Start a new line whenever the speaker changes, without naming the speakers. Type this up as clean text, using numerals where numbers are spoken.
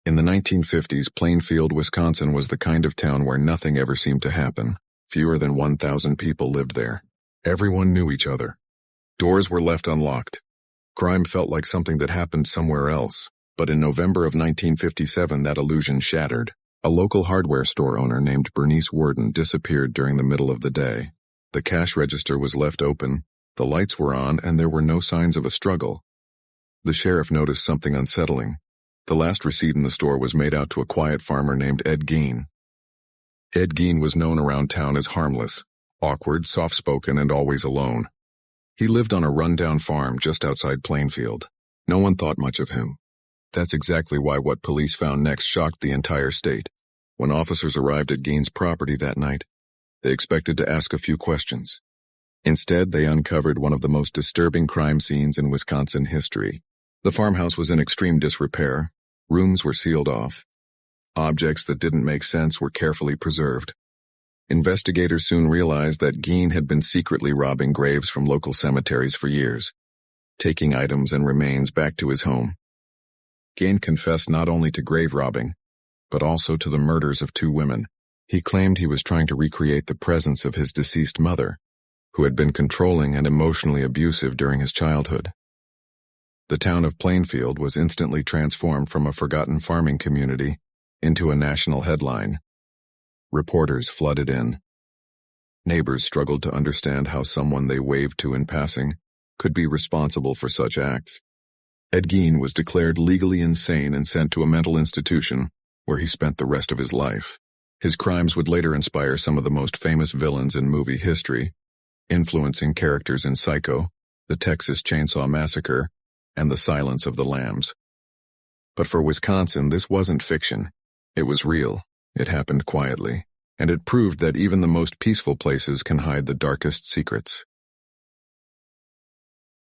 In the 1950s, Plainfield, Wisconsin was the kind of town where nothing ever seemed to happen. Fewer than 1,000 people lived there. Everyone knew each other. Doors were left unlocked. Crime felt like something that happened somewhere else. But in November of 1957, that illusion shattered. A local hardware store owner named Bernice Worden disappeared during the middle of the day. The cash register was left open, the lights were on, and there were no signs of a struggle. The sheriff noticed something unsettling. The last receipt in the store was made out to a quiet farmer named Ed Gein. Ed Gein was known around town as harmless, awkward, soft-spoken, and always alone. He lived on a run-down farm just outside Plainfield. No one thought much of him. That's exactly why what police found next shocked the entire state. When officers arrived at Gein's property that night, they expected to ask a few questions. Instead, they uncovered one of the most disturbing crime scenes in Wisconsin history. The farmhouse was in extreme disrepair. Rooms were sealed off. Objects that didn't make sense were carefully preserved. Investigators soon realized that Gein had been secretly robbing graves from local cemeteries for years, taking items and remains back to his home. Gein confessed not only to grave robbing, but also to the murders of 2 women. He claimed he was trying to recreate the presence of his deceased mother, who had been controlling and emotionally abusive during his childhood. The town of Plainfield was instantly transformed from a forgotten farming community into a national headline. Reporters flooded in. Neighbors struggled to understand how someone they waved to in passing could be responsible for such acts. Ed Gein was declared legally insane and sent to a mental institution where he spent the rest of his life. His crimes would later inspire some of the most famous villains in movie history, influencing characters in Psycho, The Texas Chainsaw Massacre, and The Silence of the Lambs. But for Wisconsin, this wasn't fiction. It was real. It happened quietly, and it proved that even the most peaceful places can hide the darkest secrets.